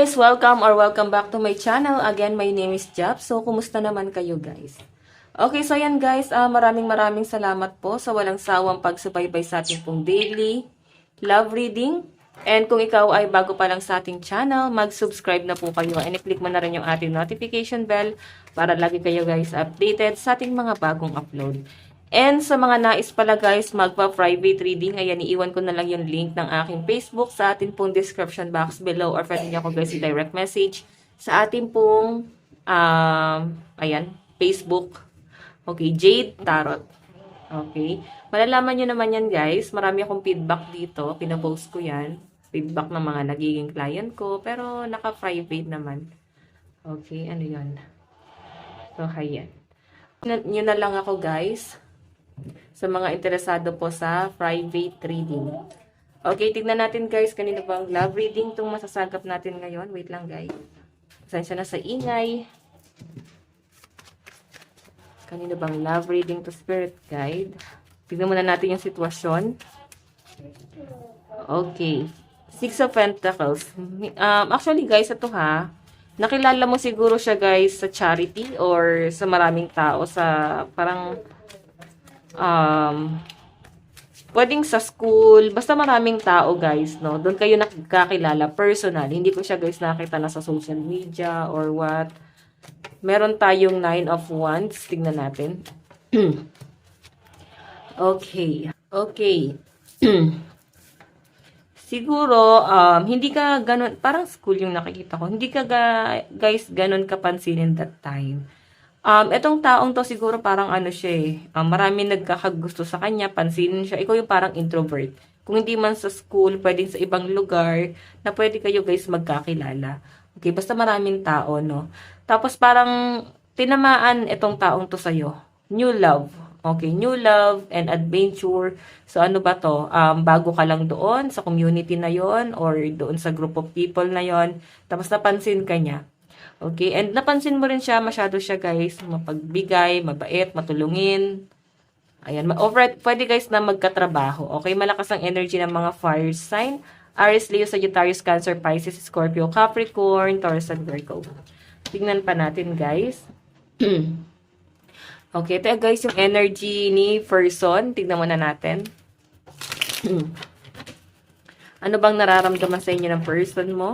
guys! Welcome back to my channel. Again, my name is Jap. So, kumusta naman kayo guys? Okay, so yan guys, maraming salamat po sa walang sawang pagsubaybay sa ating pong daily love reading. And kung ikaw ay bago pa lang sa ating channel, mag-subscribe na po kayo and i-click mo na rin yung ating notification bell para lagi kayo guys updated sa ating mga bagong upload. And sa mga nais pala guys, magpa-private reading, ayan, iiwan ko na lang yung link ng aking Facebook sa ating pong description box below or pwede niyo ako guys i-direct message sa ating pong, ayan, Facebook. Okay, Jade Tarot. Okay, malalaman nyo naman yan guys, marami akong feedback dito, pinapost ko yan. Feedback ng mga nagiging client ko, pero naka-private naman. Okay, ano yun? So, ayan. Yun na lang ako guys. Sa mga interesado po sa private reading. Okay, tignan natin guys, kanino bang love reading itong masasagap natin ngayon. Wait lang guys. Pasensya na sa ingay. Kanino bang love reading to spirit guide? Tignan muna natin yung sitwasyon. Okay. Six of Pentacles. Actually guys, ito ha. Nakilala mo siguro siya guys sa charity or sa maraming tao sa parang pwedeng sa school, basta maraming tao guys, no? Doon kayo nakakilala personal. Hindi ko siya guys nakita na sa social media or what. Meron tayong 9 of Wands. Tingnan natin. Okay. Okay. Siguro, hindi ka ganun, parang school yung nakikita ko. Hindi ka guys ganun kapansinin that time. Etong taong to siguro parang ano siya eh. Marami nagkakagusto sa kanya, pansinin siya. Ikaw yung parang introvert. Kung hindi man sa school, pwedeng sa ibang lugar na pwede kayo guys magkakilala. Okay, basta maraming tao, no? Tapos parang tinamaan etong taong to sa'yo. New love. Okay, new love and adventure. So ano ba to? Bago ka lang doon sa community na yon or doon sa group of people na yon. Tapos napansin ka niya. Okay, and napansin mo rin siya, masyado siya guys, mapagbigay, mabait, matulungin. Ayan, pwede guys na magkatrabaho. Okay, malakas ang energy ng mga fire sign. Aries, Leo, Sagittarius, Cancer, Pisces, Scorpio, Capricorn, Taurus, and Virgo. Tingnan pa natin guys. Okay, ito guys yung energy ni person. Tignan muna natin. Ano bang nararamdaman sa inyo ng person mo?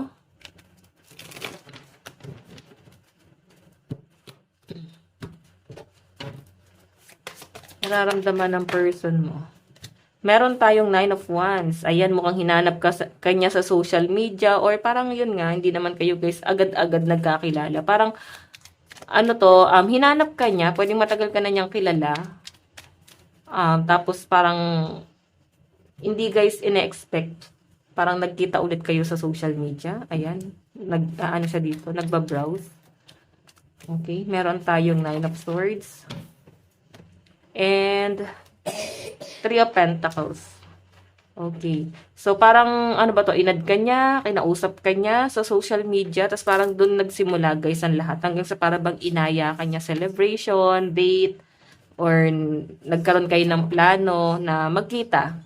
Nararamdaman ng person mo. Meron tayong 9 of Wands. Ayan, mukhang hinanap ka kanya sa social media or parang yun nga, hindi naman kayo guys agad-agad nagkakilala. Parang, ano to, hinanap ka niya, pwedeng matagal ka na niyang kilala. Tapos parang, hindi guys ine-expect. Parang nagkita ulit kayo sa social media. Ayan, ano siya dito, nagbabrowse. Okay, meron tayong 9 of Swords. And 3 of Pentacles. Okay. So, parang, ano ba to, inad ka niya, kinausap ka niya sa social media, tapos parang dun nagsimula, guys, ang lahat. Hanggang sa parang bang inaya ka niya celebration, date, or nagkaroon kayo ng plano na magkita,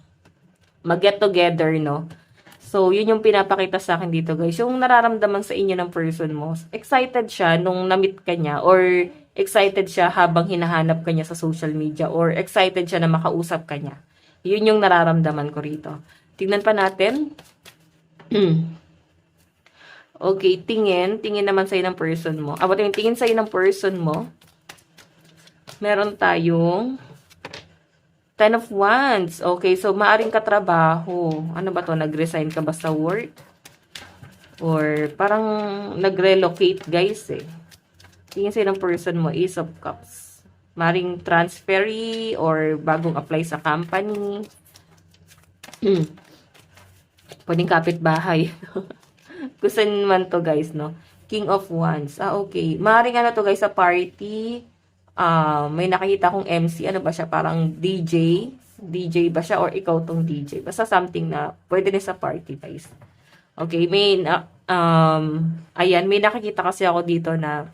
mag-get together, no? So, yun yung pinapakita sa akin dito, guys. Yung nararamdaman sa inyo ng person mo. Excited siya nung na-meet ka niya, or excited siya habang hinahanap ka niya sa social media, or excited siya na makausap ka niya. Yun yung nararamdaman ko rito. Tingnan pa natin. Okay, tingin naman sa'yo ng person mo. Tingin sa'yo ng person mo. Meron tayong 10 of Wands. Okay, so maaring katrabaho. Ano ba to? Nag-resign ka ba sa work? Or parang nag-relocate guys eh. Tingin sa'yo ng person mo, Ace of Cups. Maring transferee or bagong apply sa company. Pwedeng kapitbahay. Kusan man to guys, no? King of Wands. Okay. Maring ano to guys sa party. May nakikita kong MC. Ano ba siya? Parang DJ. DJ ba siya? Or ikaw tong DJ? Basta something na pwede rin sa party guys. Okay. Ayan. May nakikita kasi ako dito na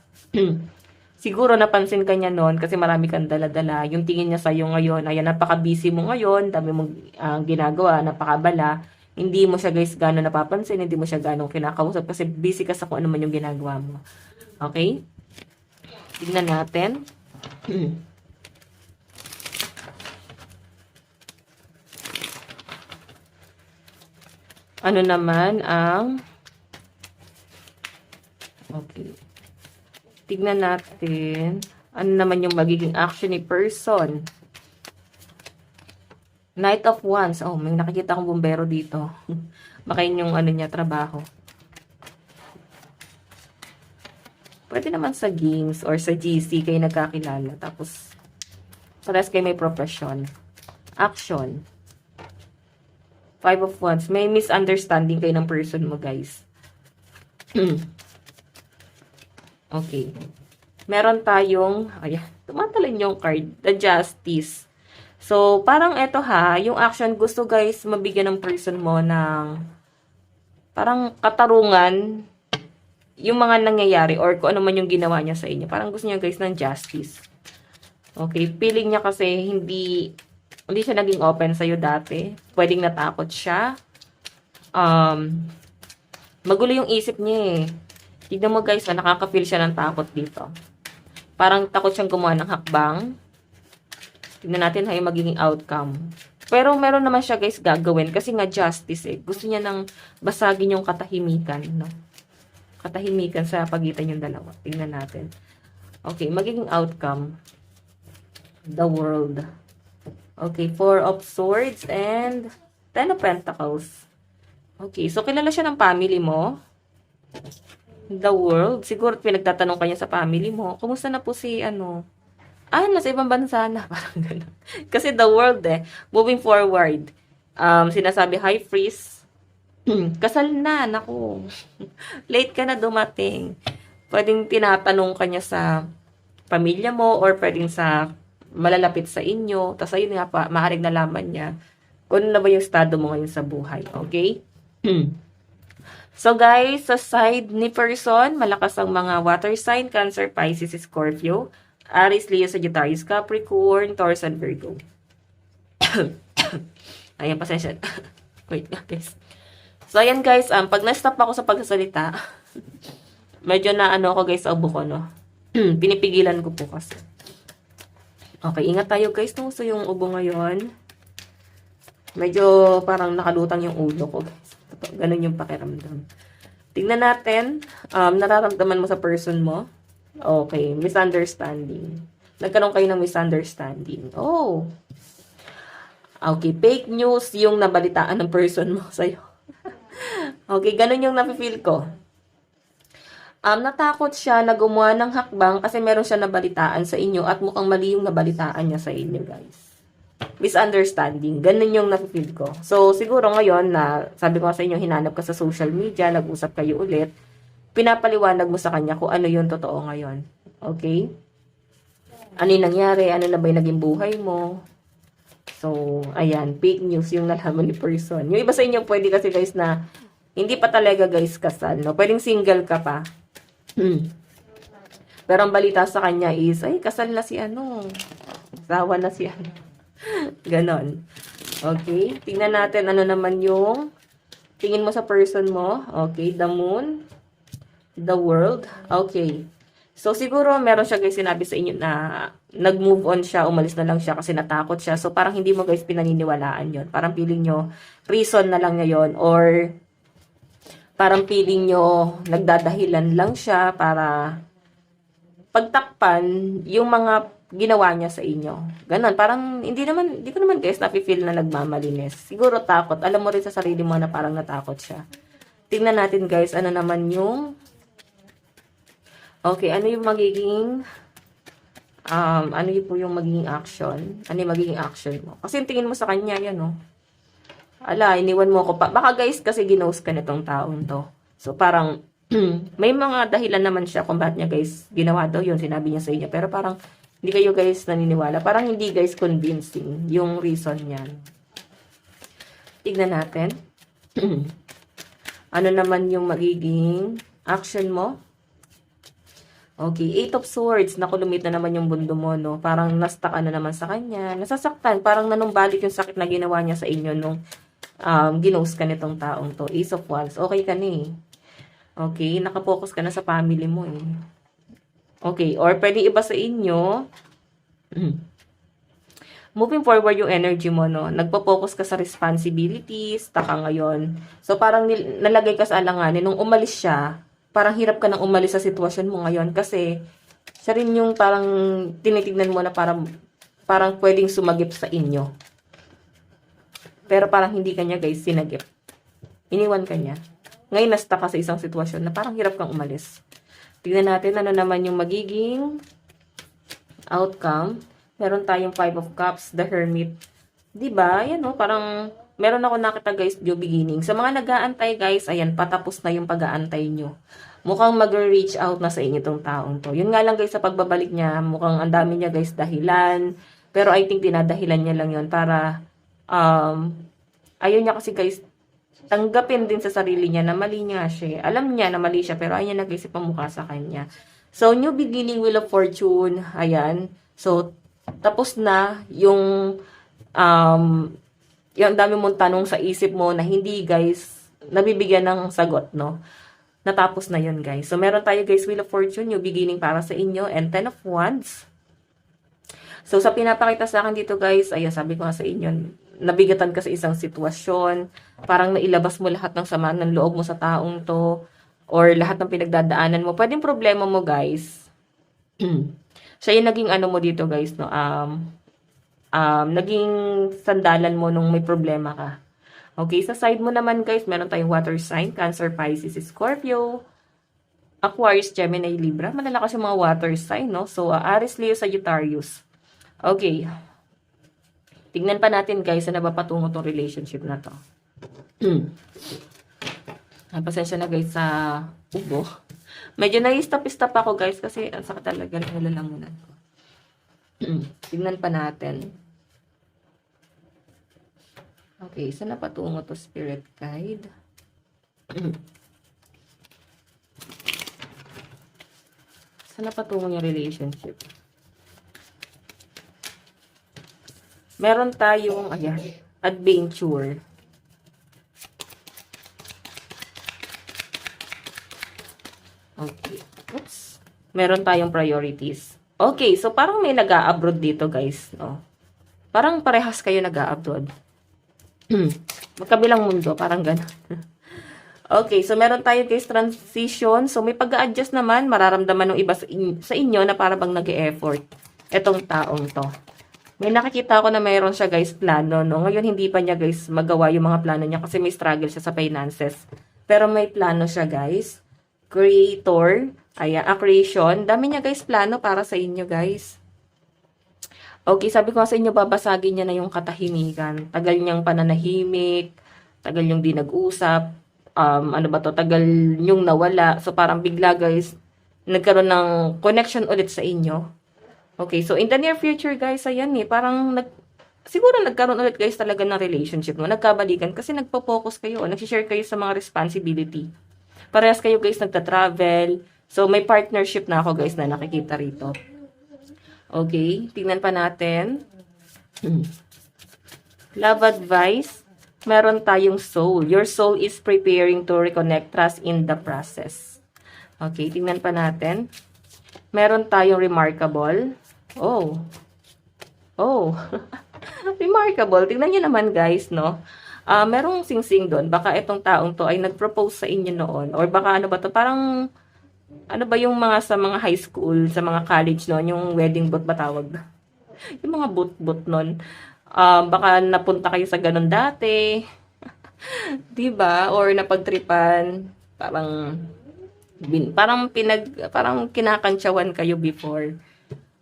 siguro napansin ka niya noon kasi marami kang dala-dala. Yung tingin niya sa'yo ngayon, ayan, napaka-busy mo ngayon, dami mong ginagawa, napakabala. hindi mo siya guys gano'n napapansin, hindi mo siya gano'n kinakausap kasi busy ka sa kung ano man yung ginagawa mo. Okay? Tignan natin. Ano naman ang... Okay. Tignan natin. Ano naman yung magiging action ni person. Knight of Wands. Oh, may nakikita akong bumbero dito. Baka yun yung ano niya, trabaho. Pwede naman sa games or sa GC kayo nagkakilala. Tapos, parehas kayo may profession. Action. 5 of Wands. May misunderstanding kayo ng person mo, guys. Okay. Meron tayong, ayan, tumatalon yung card, the Justice. So, parang eto ha, yung action gusto guys, mabigyan ng person mo ng parang katarungan yung mga nangyayari or kung ano man yung ginawa niya sa inyo. Parang gusto niya guys ng justice. Okay, feeling niya kasi hindi siya naging open sa'yo dati. Pwedeng natakot siya. Magulo yung isip niya eh. Tignan mo guys, nakaka-feel siya ng takot dito. Parang takot siyang gumawa ng hakbang. Tignan natin ha yung magiging outcome. Pero meron naman siya guys gagawin kasi nga justice eh. Gusto niya nang basagin yung katahimikan. No? Katahimikan sa pagitan yung dalawa. Tignan natin. Okay, magiging outcome. The World. Okay, 4 of Swords and 10 of Pentacles. Okay, so kilala siya ng family mo. The World. Siguro pinagtatanong kanya sa family mo. Kumusta na po si ano? Nasa ibang bansa na. Parang gano'n. Kasi the world eh. Moving forward. Sinasabi, hi Freeze. Kasal na. Naku. Late ka na dumating. Pwedeng tinatanong kanya sa pamilya mo or pwedeng sa malalapit sa inyo. Tapos ayun nga pa, maaaring nalaman niya kung ano na ba yung estado mo ngayon sa buhay. Okay? So guys, sa side ni person, malakas ang mga water sign, Cancer, Pisces, Scorpio, Aries, Leo, Sagittarius, Capricorn, Taurus, and Virgo. Ayan, pasensya. Wait nga, guys. So, ayan, guys. Pag na-stop ako sa pagsasalita, medyo na ano ako, guys, sa ubo ko, no? Pinipigilan ko po kasi. Okay, ingat tayo, guys. So, yung ubo ngayon, medyo parang nakalutang yung ulo ko, guys. Ganun yung pakiramdam. Tingnan natin. Nararamdaman mo sa person mo. Okay, misunderstanding. Nagkaroon kayo ng misunderstanding. Oh. Okay, fake news yung nabalitaan ng person mo sa'yo. Okay, ganun yung nafe-feel ko. Natakot siya na gumawa ng hakbang kasi meron siya nabalitaan sa inyo at mukhang mali yung nabalitaan niya sa inyo, guys. Misunderstanding. Ganun yung nafe-feel ko. So, siguro ngayon na sabi ko sa inyo, hinanap ka sa social media, nag-usap kayo ulit, pinapaliwanag mo sa kanya kung ano yung totoo ngayon. Okay? Ano yung nangyari? Ano na ba yung naging buhay mo? So, ayan. Fake news yung nalaman ni person. Yung iba sa inyo pwede kasi guys na hindi pa talaga guys kasal. No? Pwedeng single ka pa. Pero ang balita sa kanya is, ay, kasal na si ano. Asawa na si ano. Ganon. Okay? Tingnan natin ano naman yung tingin mo sa person mo. Okay? The Moon. The World. Okay. So, siguro meron siya guys sinabi sa inyo na nag-move on siya, umalis na lang siya kasi natakot siya. So, parang hindi mo guys pinaniniwalaan yon. Parang feeling nyo, reason na lang niya yon or parang feeling nyo, nagdadahilan lang siya para pagtakpan yung mga ginawa niya sa inyo. Ganon. Parang, hindi ko naman guys nafe-feel na nagmamalinis. Siguro takot. Alam mo rin sa sarili mo na parang natakot siya. Tingnan natin guys, ano naman yung okay, ano yung magiging ano yung po yung magiging action? Ano yung magiging action mo? Kasi yung tingin mo sa kanya, yan oh. Ala, iniwan mo ako pa. Baka guys, kasi ginost ka nitong taon to. So, parang, may mga dahilan naman siya kung bakit niya guys ginawa daw yun. Sinabi niya sa inyo. Pero parang, hindi kayo guys naniniwala. Parang hindi guys convincing yung reason niyan. Tignan natin. Ano naman yung magiging action mo? Okay, 8 of Swords. Naku, lumit na naman yung mundo mo, no? Parang nastak na naman sa kanya. Nasasaktan. Parang nanumbalik yung sakit na ginawa niya sa inyo nung ginost ka nitong taong to. Ace of Wands. Okay ka na eh. Okay, nakapokus ka na sa family mo eh. Okay, or pwede iba sa inyo, moving forward yung energy mo, no? Nagpo-focus ka sa responsibilities, taka ngayon. So, parang nalagay ka sa alanganin. Nung umalis siya, parang hirap ka nang umalis sa sitwasyon mo ngayon kasi siya rin yung parang tinitignan mo na parang pwedeng sumagip sa inyo. Pero parang hindi kanya guys sinagip. Iniwan ka niya. Ngayon nasta ka sa isang sitwasyon na parang hirap kang umalis. Tignan natin ano naman yung magiging outcome. Meron tayong 5 of Cups, the Hermit. Diba? Yan o, parang meron ako nakita guys, new beginning. Sa mga nag-aantay guys, ayan, patapos na yung pag-aantay nyo. Mukhang mag-reach out na sa inyo itong taong to. Yun nga lang guys, sa pagbabalik niya, mukhang ang dami niya guys dahilan. Pero I think dinadahilan niya lang yun para, ayun niya kasi guys, tanggapin din sa sarili niya na mali niya siya. Alam niya na mali siya, pero ayaw niya nag-isip ang mukha sa kanya. So, new beginning, Wheel of Fortune, ayan. So, tapos na yung yung dami mong tanong sa isip mo na hindi guys nabibigyan ng sagot, no? Natapos na yun guys. So meron tayo guys Wheel of Fortune, new beginning para sa inyo, and 10 of Wands. So sa pinapakita sa akin dito guys, ayan sabi ko nga sa inyo, nabigatan ka sa isang sitwasyon, parang nailabas mo lahat ng sama ng loob mo sa taong to, or lahat ng pinagdadaanan mo. Pwedeng problema mo guys. Siya yung naging ano mo dito guys, no? Naging sandalan mo nung may problema ka. Okay, sa side mo naman guys, meron tayong water sign, Cancer, Pisces, Scorpio, Aquarius, Gemini, Libra. Malalakas yung mga water sign, no? So, Aries, Leo, Sagittarius. Okay. Tignan pa natin guys na napapatungo tong relationship na to. Pasensya na guys sa ubo. Medyo na-stop-stop ako guys kasi ang sakit talaga ng lalamunan ko. Tingnan pa natin. Okay, saan na patungo to spirit guide? Saan na patungo yung relationship? Meron tayong, ayan, adventure. Okay. Oops. Meron tayong priorities. Okay, so parang may nag-a-abroad dito, guys, no? Parang parehas kayo nag-a-abroad. Magkabilang mundo, parang gano'n. Okay, so meron tayo, guys, transition. So may pag-a-adjust naman, mararamdaman ng iba sa inyo na para bang nag-e-effort etong taong to. May nakikita ko na mayroon siya, guys, plano, no? Ngayon, hindi pa niya, guys, magawa yung mga plano niya kasi may struggle siya sa finances. Pero may plano siya, guys. Creator, ayan, creation. Dami niya guys plano para sa inyo guys. Okay, sabi ko sa inyo, babasagin niya na yung katahimikan. Tagal niyang pananahimik, tagal niyong di nag-usap, ano ba to, tagal niyong nawala. So parang bigla guys, nagkaroon ng connection ulit sa inyo. Okay, so in the near future guys, ayan parang siguro nagkaroon ulit guys talaga ng relationship mo. Nagkabalikan kasi nagpo-focus kayo, nagsishare kayo sa mga responsibility. Parehas kayo guys nagta-travel. So, may partnership na ako guys na nakikita rito. Okay, tingnan pa natin. Love advice. Meron tayong soul. Your soul is preparing to reconnect, trust in the process. Okay, tingnan pa natin. Meron tayong remarkable. Oh. Oh. Remarkable. Tingnan nyo naman guys, no? Merong sing-sing doon. Baka itong taong to ay nag-propose sa inyo noon. Or baka ano ba to? Parang, ano ba yung mga sa mga high school, sa mga college noon, yung wedding boot ba tawag? Yung mga boot-boot noon. Baka napunta kayo sa ganun dati. Diba? Or napagtripan. Parang kinakantsawan kayo before.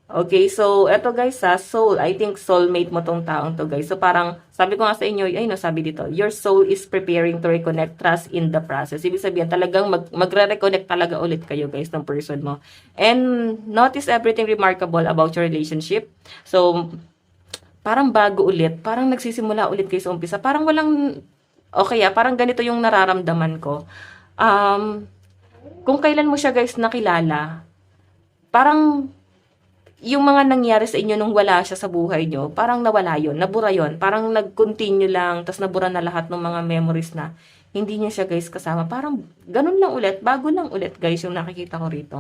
Okay, so, eto guys soul. I think soulmate mo tong taong to guys. So, parang, sabi ko nga sa inyo, ay no, sabi dito, your soul is preparing to reconnect, trust in the process. Ibig sabihin, talagang magre-reconnect talaga ulit kayo guys ng person mo. And, notice everything remarkable about your relationship. So, parang bago ulit, parang nagsisimula ulit kayo sa umpisa. Parang walang, okay parang ganito yung nararamdaman ko. Kung kailan mo siya guys nakilala, parang, yung mga nangyari sa inyo nung wala siya sa buhay nyo, parang nawala yon, nabura yon, parang nag-continue lang, tas nabura na lahat ng mga memories na hindi niya siya guys kasama. Parang ganun lang ulit, bago lang ulit guys yung nakikita ko rito.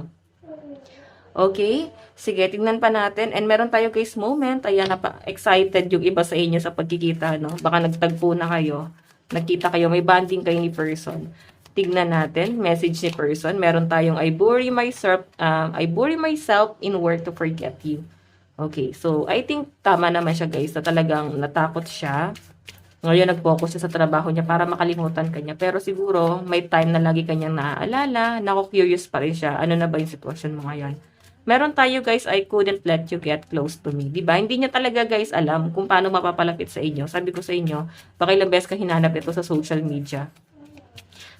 Okay? Sige, tingnan pa natin. And meron tayo guys moment. Ayan, excited yung iba sa inyo sa pagkikita, no? Baka nagtagpo na kayo. Nagkita kayo, may bonding kayo ni person. Tignan natin, message ni person. Meron tayong, I bury myself in work to forget you. Okay, so I think tama naman siya guys, na talagang natakot siya. Ngayon nag-focus siya sa trabaho niya para makalimutan kanya. Pero siguro may time na lagi kanyang naaalala, nako-curious pa rin siya. Ano na ba yung sitwasyon mo ngayon? Meron tayo guys, I couldn't let you get close to me. Diba? Hindi niya talaga guys alam kung paano mapapalapit sa inyo. Sabi ko sa inyo, baka ilang beses ka hinanap ito sa social media.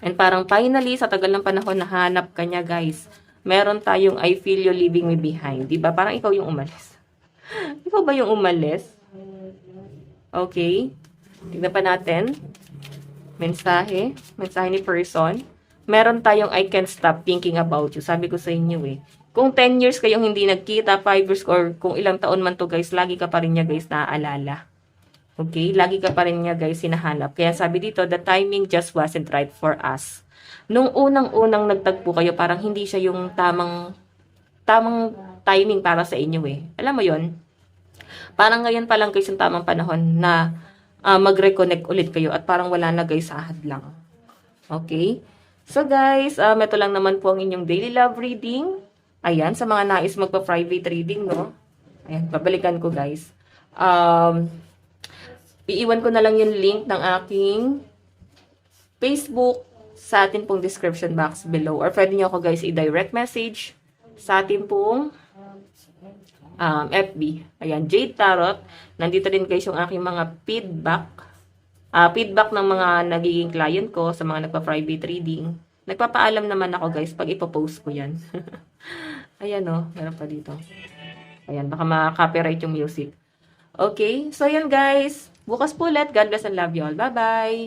And parang finally, sa tagal ng panahon, nahanap ka niya guys. Meron tayong I feel you leaving me behind. Diba? Parang ikaw yung umalis. Ikaw ba yung umalis? Okay. Tignan pa natin. Mensahe. Mensahe ni person. Meron tayong I can't stop thinking about you. Sabi ko sa inyo eh. Kung 10 years kayong hindi nagkita, 5 years or kung ilang taon man to guys, lagi ka pa rin niya guys naaalala. Okay? Lagi ka pa rin niya guys hinahanap. Kaya sabi dito, the timing just wasn't right for us. Nung unang-unang nagtagpo kayo, parang hindi siya yung tamang timing para sa inyo eh. Alam mo yon? Parang ngayon pa lang guys yung tamang panahon na mag-reconnect ulit kayo at parang wala na guys sa hadlang. Okay? So guys, ito lang naman po ang inyong daily love reading. Ayan, sa mga nais magpa-private reading, no? Ayan, babalikan ko guys. Iiwan ko na lang yung link ng aking Facebook sa atin pong description box below. Or pwede nyo ako guys i-direct message sa atin pong FB. Ayan, Jade Tarot. Nandito din guys yung aking mga feedback. Feedback ng mga nagiging client ko sa mga nagpa-private reading. Nagpapaalam naman ako guys pag ipopost ko yan. Ayan o, meron pa dito. Ayan, baka ma-copyright yung music. Okay, so yan guys. Bukas po ulit. God bless and love you all. Bye-bye!